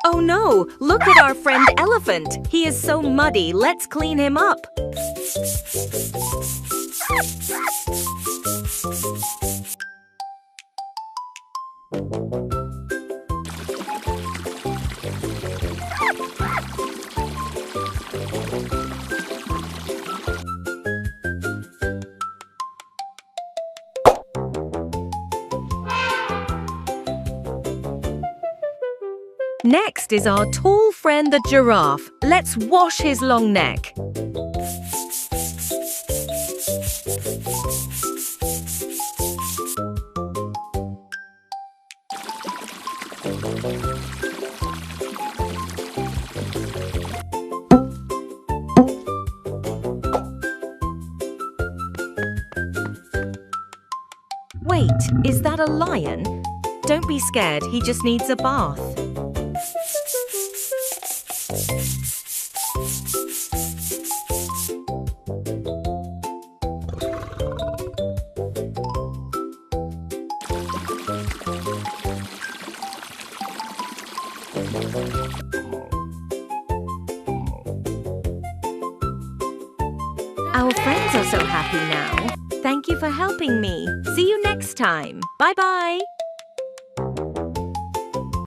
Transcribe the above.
Oh no, look at our friend elephant. He is so muddy. Let's clean him up. Next is our tall friend the giraffe. Let's wash his long neck. Wait, is that a lion? Don't be scared, he just needs a bath. Our friends are so happy now. Thank you for helping me. See you next time. Bye-bye.